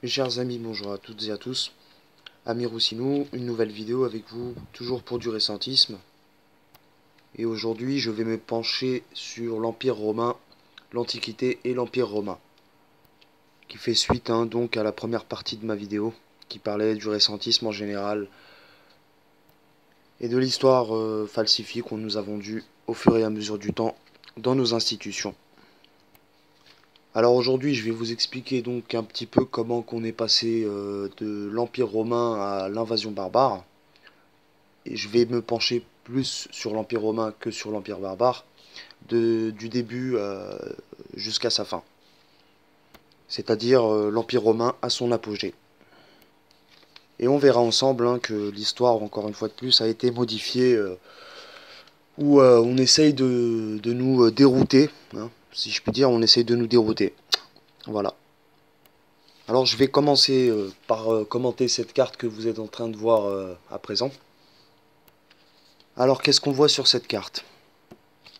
Mes chers amis, bonjour à toutes et à tous. Amir Roussinou, une nouvelle vidéo avec vous, toujours pour du récentisme. Et aujourd'hui, je vais me pencher sur l'Empire romain, l'Antiquité et l'Empire romain. Qui fait suite donc à la première partie de ma vidéo, qui parlait du récentisme en général et de l'histoire falsifiée qu'on nous a vendue au fur et à mesure du temps dans nos institutions. Alors aujourd'hui, je vais vous expliquer donc un petit peu comment qu'on est passé de l'Empire romain à l'invasion barbare. Et je vais me pencher plus sur l'Empire romain que sur l'Empire barbare, du début jusqu'à sa fin. C'est-à-dire l'Empire romain à son apogée. Et on verra ensemble que l'histoire, encore une fois de plus, a été modifiée, où on essaye de nous dérouter, si je puis dire, on essaye de nous dérouter. Voilà. Alors je vais commencer par commenter cette carte que vous êtes en train de voir à présent. Alors qu'est-ce qu'on voit sur cette carte?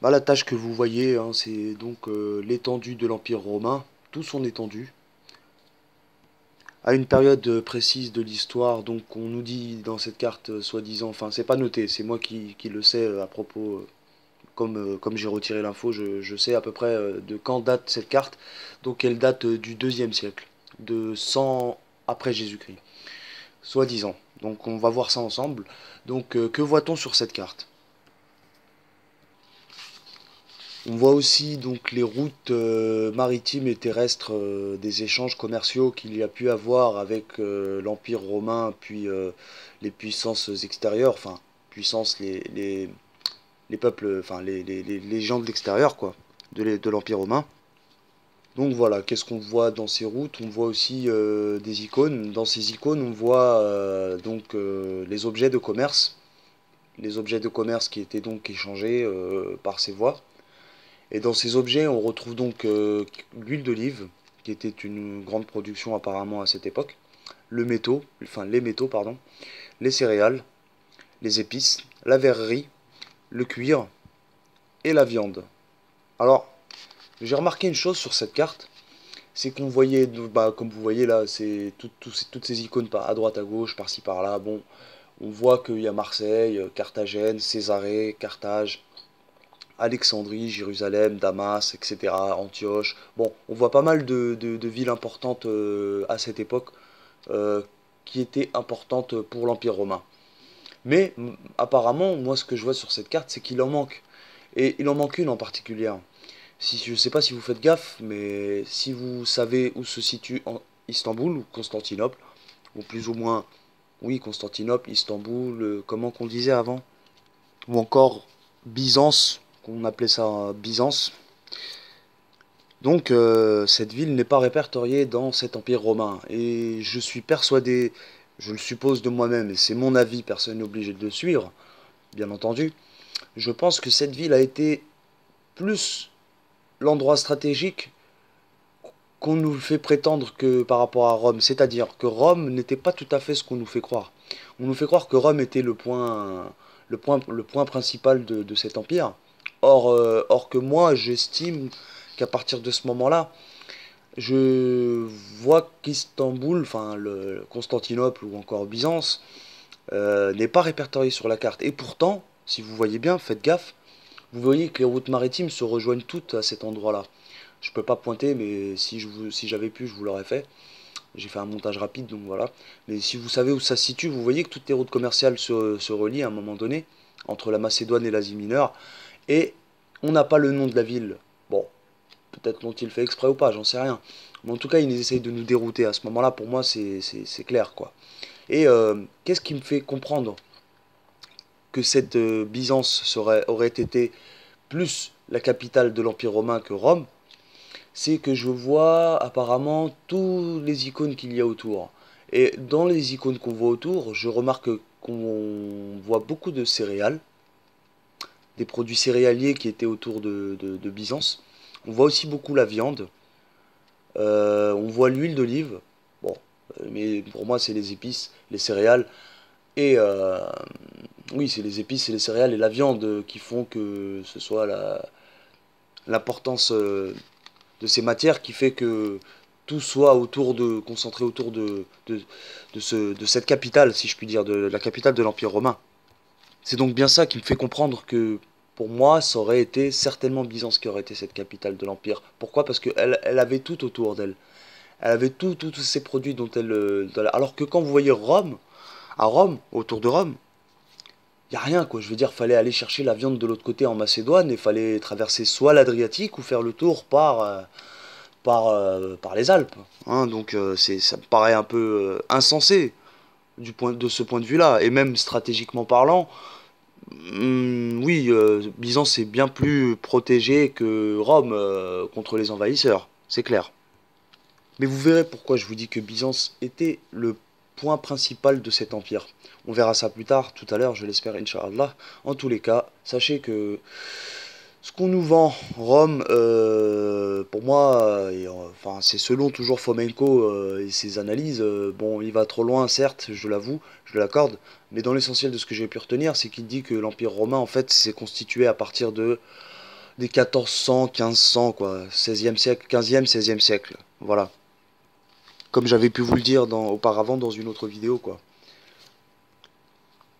Bah, la tâche que vous voyez, c'est donc l'étendue de l'Empire romain, tout son étendue, à une période précise de l'histoire. Donc on nous dit dans cette carte, soi-disant, enfin c'est pas noté, c'est moi qui le sais à propos, comme j'ai retiré l'info, je sais à peu près de quand date cette carte. Donc elle date du 2e siècle, de 100 après Jésus-Christ, soi-disant. Donc on va voir ça ensemble. Donc que voit-on sur cette carte? On voit aussi donc les routes maritimes et terrestres des échanges commerciaux qu'il y a pu avoir avec l'Empire romain, puis les puissances extérieures, enfin puissances les peuples, enfin les gens de l'extérieur quoi, de l'Empire romain. Donc voilà, qu'est-ce qu'on voit dans ces routes? On voit aussi des icônes. Dans ces icônes, on voit donc les objets de commerce qui étaient donc échangés par ces voies. Et dans ces objets, on retrouve donc l'huile d'olive, qui était une grande production apparemment à cette époque, les métaux, pardon, les céréales, les épices, la verrerie, le cuir et la viande. Alors, j'ai remarqué une chose sur cette carte, c'est qu'on voyait, bah, comme vous voyez là, c'est toutes ces icônes à droite, à gauche, par-ci, par-là. Bon, on voit qu'il y a Marseille, Carthagène, Césarée, Carthage, Alexandrie, Jérusalem, Damas, etc., Antioche. Bon, on voit pas mal de villes importantes à cette époque euh, qui étaient importantes pour l'Empire romain. Mais apparemment, moi ce que je vois sur cette carte, c'est qu'il en manque. Et il en manque une en particulier. Si, je ne sais pas si vous faites gaffe, mais si vous savez où se situe Istanbul ou Constantinople, ou plus ou moins, oui, Constantinople, Istanbul, comment qu'on disait avant, ou encore Byzance, qu'on appelait ça Byzance. Donc cette ville n'est pas répertoriée dans cet empire romain. Et je suis persuadé, je le suppose de moi-même, et c'est mon avis, personne n'est obligé de le suivre, bien entendu, je pense que cette ville a été plus l'endroit stratégique qu'on nous fait prétendre que par rapport à Rome. C'est-à-dire que Rome n'était pas tout à fait ce qu'on nous fait croire. On nous fait croire que Rome était le point principal de cet empire. Or que moi, j'estime qu'à partir de ce moment-là, je vois qu'Istanbul, enfin le Constantinople ou encore Byzance, n'est pas répertorié sur la carte. Et pourtant, si vous voyez bien, faites gaffe, vous voyez que les routes maritimes se rejoignent toutes à cet endroit-là. Je peux pas pointer, mais si j'avais pu, je vous l'aurais fait. J'ai fait un montage rapide, donc voilà. Mais si vous savez où ça se situe, vous voyez que toutes les routes commerciales se relient à un moment donné, entre la Macédoine et l'Asie mineure. Et on n'a pas le nom de la ville. Bon, peut-être l'ont-ils fait exprès ou pas, j'en sais rien. Mais en tout cas, ils essayent de nous dérouter. À ce moment-là, pour moi, c'est clair, quoi. Et qu'est-ce qui me fait comprendre que cette Byzance aurait été plus la capitale de l'Empire romain que Rome? C'est que je vois apparemment tous les icônes qu'il y a autour. Et dans les icônes qu'on voit autour, je remarque qu'on voit beaucoup de céréales, des produits céréaliers qui étaient autour de Byzance. On voit aussi beaucoup la viande. On voit l'huile d'olive. Bon, mais pour moi, c'est les épices, les céréales. Et oui, c'est les épices, et les céréales et la viande qui font que ce soit l'importance de ces matières qui fait que tout soit concentré autour de cette capitale, si je puis dire, de la capitale de l'Empire romain. C'est donc bien ça qui me fait comprendre que, pour moi, ça aurait été certainement Byzance qui aurait été cette capitale de l'Empire. Pourquoi? Parce qu'elle avait tout autour d'elle. Elle avait tous ces produits dont elle... alors que quand vous voyez Rome, à Rome, autour de Rome, il n'y a rien, quoi. Je veux dire, fallait aller chercher la viande de l'autre côté en Macédoine et fallait traverser soit l'Adriatique ou faire le tour par les Alpes. Hein. Donc ça me paraît un peu insensé de ce point de vue-là. Et même stratégiquement parlant, oui, Byzance est bien plus protégé que Rome contre les envahisseurs, c'est clair. Mais vous verrez pourquoi je vous dis que Byzance était le point principal de cet empire. On verra ça plus tard, tout à l'heure, je l'espère, Inch'Allah. En tous les cas, sachez que ce qu'on nous vend, Rome, pour moi, enfin, c'est selon toujours Fomenko et ses analyses. Bon, il va trop loin, certes, je l'avoue, je l'accorde, mais dans l'essentiel de ce que j'ai pu retenir, c'est qu'il dit que l'Empire romain, en fait, s'est constitué à partir des 1400, 1500, quoi, 16e siècle, 15e, 16e siècle, voilà. Comme j'avais pu vous le dire auparavant dans une autre vidéo, quoi.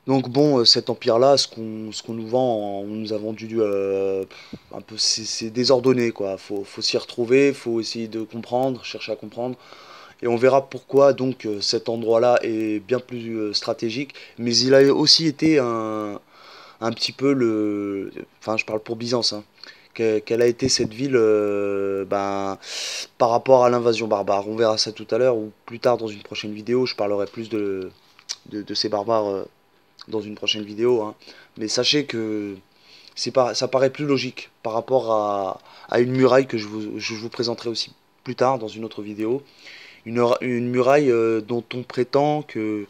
Donc bon, cet empire-là, ce qu'on nous vend, on nous a vendu un peu, c'est désordonné, quoi. Faut s'y retrouver, faut essayer de comprendre, chercher à comprendre. Et on verra pourquoi donc cet endroit-là est bien plus stratégique. Mais il a aussi été un petit peu enfin, je parle pour Byzance, hein, quelle a été cette ville par rapport à l'invasion barbare. On verra ça tout à l'heure ou plus tard dans une prochaine vidéo. Je parlerai plus de ces barbares dans une prochaine vidéo. Hein. Mais sachez que ça paraît plus logique par rapport à une muraille que je vous présenterai aussi plus tard dans une autre vidéo. Une muraille dont on prétend qu'elle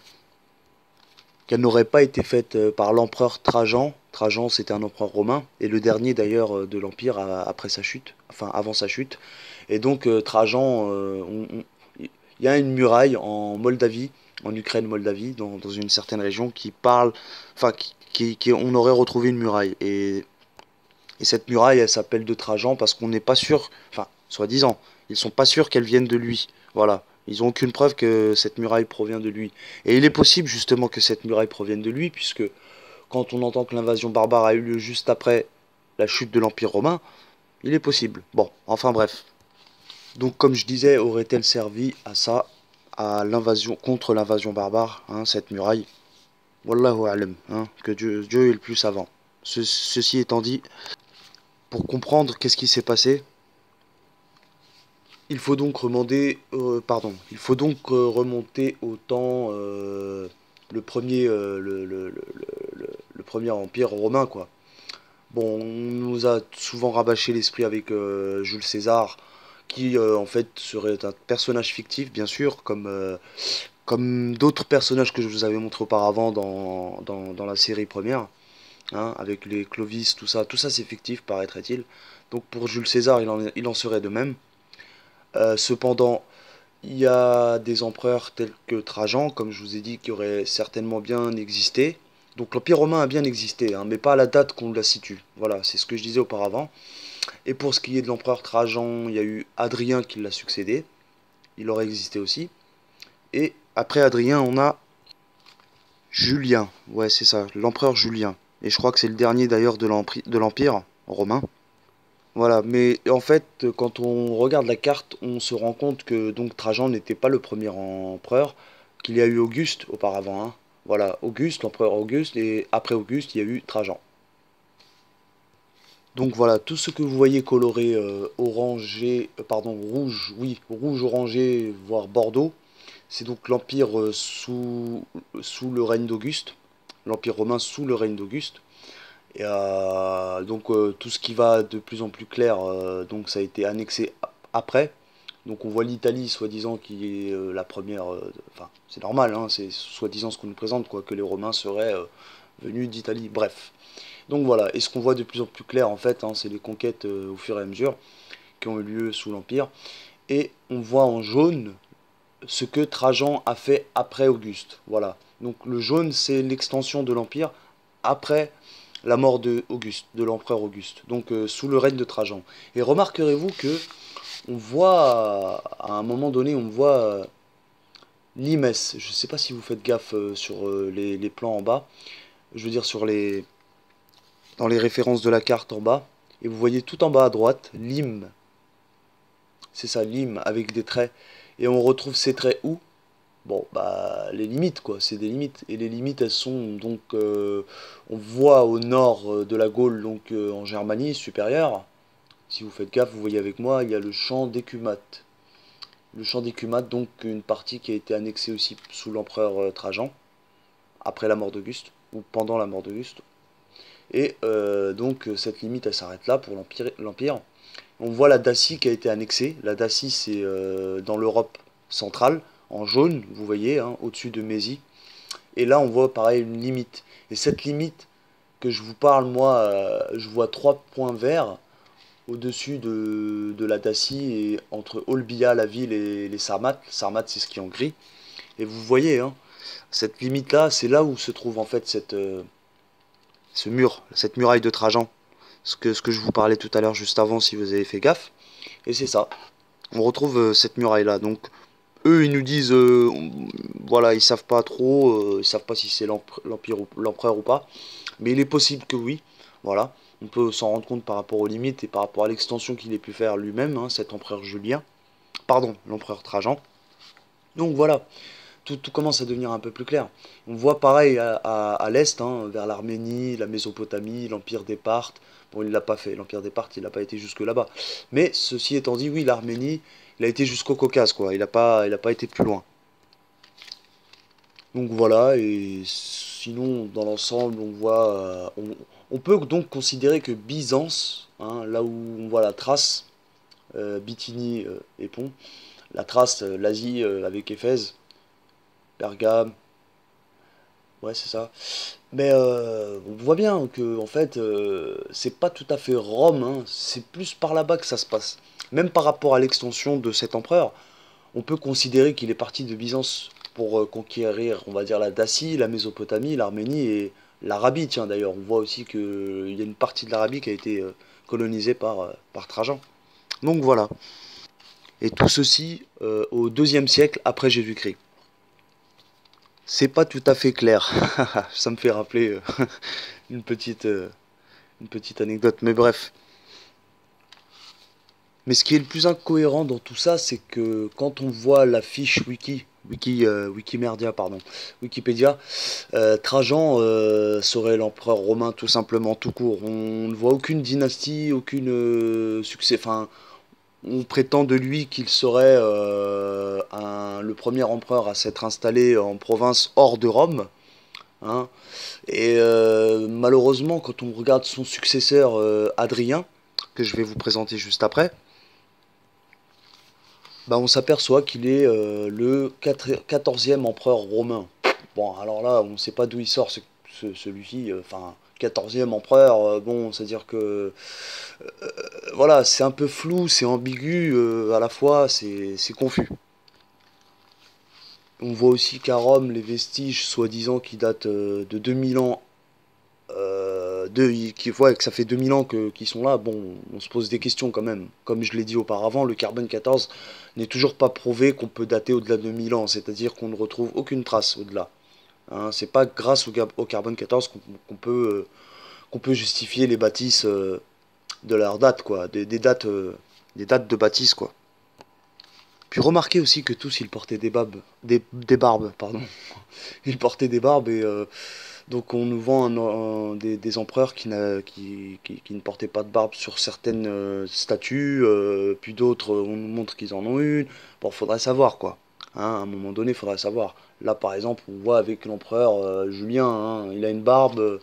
n'aurait pas été faite par l'empereur Trajan. Trajan, c'était un empereur romain, et le dernier d'ailleurs de l'Empire après sa chute, enfin avant sa chute. Et donc Trajan, il y a une muraille en Moldavie, en Ukraine-Moldavie, dans une certaine région qui parle, enfin on aurait retrouvé une muraille. Et cette muraille, elle s'appelle de Trajan parce qu'on n'est pas sûr, enfin, soi-disant, ils sont pas sûrs qu'elle vienne de lui. Voilà. Ils n'ont aucune preuve que cette muraille provient de lui. Et il est possible justement que cette muraille provienne de lui, puisque quand on entend que l'invasion barbare a eu lieu juste après la chute de l'Empire romain, il est possible. Bon, enfin bref. Donc comme je disais, aurait-elle servi à ça, à l'invasion, contre l'invasion barbare, hein, cette muraille? Wallahu alam, hein, que Dieu est le plus savant. Ceci étant dit, pour comprendre qu'est-ce qui s'est passé, il faut donc remonter au temps, le premier empire romain, quoi. Bon, on nous a souvent rabâché l'esprit avec Jules César, qui en fait serait un personnage fictif, bien sûr, comme d'autres personnages que je vous avais montré auparavant dans la série première, hein, avec les Clovis, tout ça c'est fictif, paraîtrait-il. Donc pour Jules César, il en serait de même. Cependant, il y a des empereurs tels que Trajan, comme je vous ai dit, qui auraient certainement bien existé. Donc l'Empire romain a bien existé, hein, mais pas à la date qu'on la situe. Voilà, c'est ce que je disais auparavant. Et pour ce qui est de l'empereur Trajan, il y a eu Adrien qui l'a succédé. Il aurait existé aussi. Et après Adrien, on a Julien. Ouais, c'est ça, l'empereur Julien. Et je crois que c'est le dernier d'ailleurs de l'Empire romain. Voilà, mais en fait, quand on regarde la carte, on se rend compte que donc Trajan n'était pas le premier empereur, qu'il y a eu Auguste auparavant. Hein. Voilà, Auguste, l'empereur Auguste, et après Auguste, il y a eu Trajan. Donc voilà, tout ce que vous voyez coloré orangé, pardon, rouge, oui, rouge, orangé, voire bordeaux, c'est donc l'empire sous le règne d'Auguste, l'empire romain sous le règne d'Auguste. Et donc tout ce qui va de plus en plus clair, donc ça a été annexé après. Donc on voit l'Italie, soi-disant, qui est la première. Enfin, c'est normal, hein, c'est soi-disant ce qu'on nous présente, quoi, que les Romains seraient venus d'Italie. Bref. Donc voilà. Et ce qu'on voit de plus en plus clair, en fait, hein, c'est les conquêtes au fur et à mesure qui ont eu lieu sous l'Empire. Et on voit en jaune ce que Trajan a fait après Auguste. Voilà. Donc le jaune, c'est l'extension de l'Empire après la mort de Auguste, de l'empereur Auguste, donc sous le règne de Trajan. Et remarquerez-vous que on voit, à un moment donné, on voit Limes. Je sais pas si vous faites gaffe sur les plans en bas. Je veux dire dans les références de la carte en bas. Et vous voyez tout en bas à droite, Lim. C'est ça, Lim, avec des traits. Et on retrouve ces traits où? Bon, bah, les limites, quoi, c'est des limites. Et les limites, elles sont donc, on voit au nord de la Gaule, donc en Germanie supérieure. Si vous faites gaffe, vous voyez avec moi, il y a le champ d'Écumate. Le champ d'Écumate, donc une partie qui a été annexée aussi sous l'empereur Trajan, après la mort d'Auguste, ou pendant la mort d'Auguste. Et donc cette limite, elle s'arrête là pour l'Empire. On voit la Dacie qui a été annexée. La Dacie, c'est dans l'Europe centrale, en jaune, vous voyez, hein, au-dessus de Mésie. Et là, on voit pareil une limite. Et cette limite que je vous parle, moi, je vois 3 points verts au-dessus de la Dacie et entre Olbia, la ville, et les Sarmates. Sarmates, c'est ce qui est en gris. Et vous voyez, hein, cette limite-là, c'est là où se trouve en fait ce mur, cette muraille de Trajan. Ce que je vous parlais tout à l'heure juste avant, si vous avez fait gaffe. Et c'est ça. On retrouve cette muraille-là. Donc, eux, ils nous disent, voilà, ils savent pas trop, ils savent pas si c'est l'empereur ou pas. Mais il est possible que oui. Voilà. On peut s'en rendre compte par rapport aux limites et par rapport à l'extension qu'il ait pu faire lui-même, hein, cet empereur Julien. Pardon, l'empereur Trajan. Donc voilà, tout commence à devenir un peu plus clair. On voit pareil à l'est, hein, vers l'Arménie, la Mésopotamie, l'Empire des Parthes. Bon, il l'a pas fait, l'Empire des Parthes, il n'a pas été jusque là-bas. Mais ceci étant dit, oui, l'Arménie, il a été jusqu'au Caucase, quoi. Il a pas été plus loin. Donc voilà, et sinon, dans l'ensemble, on voit... on peut donc considérer que Byzance, hein, là où on voit la trace, Bithynie et Pont, la trace, l'Asie avec Éphèse, Pergame, ouais, c'est ça. Mais on voit bien que en fait, c'est pas tout à fait Rome, hein, c'est plus par là-bas que ça se passe. Même par rapport à l'extension de cet empereur, on peut considérer qu'il est parti de Byzance pour conquérir, on va dire, la Dacie, la Mésopotamie, l'Arménie et l'Arabie. Tiens, d'ailleurs, on voit aussi qu'il y a une partie de l'Arabie qui a été colonisée par Trajan. Donc voilà. Et tout ceci au deuxième siècle après Jésus-Christ. C'est pas tout à fait clair. Ça me fait rappeler une petite, euh, une petite anecdote. Mais bref. Mais ce qui est le plus incohérent dans tout ça, c'est que quand on voit la fiche Wikimedia, pardon, Wikipédia, Trajan serait l'empereur romain tout simplement, tout court. On ne voit aucune dynastie, aucune succès. Enfin, on prétend de lui qu'il serait le premier empereur à s'être installé en province hors de Rome, hein. Et malheureusement, quand on regarde son successeur Adrien, que je vais vous présenter juste après, bah, on s'aperçoit qu'il est le 14e empereur romain. Bon, alors là, on ne sait pas d'où il sort celui-ci. Enfin, 14e empereur, bon, c'est-à-dire que voilà, c'est un peu flou, c'est ambigu, à la fois, c'est confus. On voit aussi qu'à Rome, les vestiges, soi-disant, qui datent de 2000 ans, qui voient que ça fait 2000 ans qu'ils sont là, bon, on se pose des questions quand même. Comme je l'ai dit auparavant, le carbone 14 n'est toujours pas prouvé qu'on peut dater au-delà de 1000 ans, c'est-à-dire qu'on ne retrouve aucune trace au-delà. Hein, c'est pas grâce au carbone 14 qu'on peut justifier les bâtisses de leur date, quoi, des dates de bâtisse, quoi. Puis remarquez aussi que tous ils portaient des barbes, pardon. Ils portaient des barbes et donc on nous vend des empereurs qui ne portaient pas de barbe sur certaines statues, puis d'autres on nous montre qu'ils en ont une. Bon, faudrait savoir quoi. Hein, à un moment donné, faudrait savoir. Là, par exemple, on voit avec l'empereur Julien, hein, il a une barbe.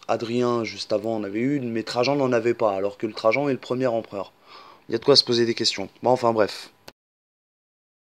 Adrien, juste avant, en avait une, mais Trajan n'en avait pas, alors que le Trajan est le premier empereur. Il y a de quoi se poser des questions. Bon, enfin bref.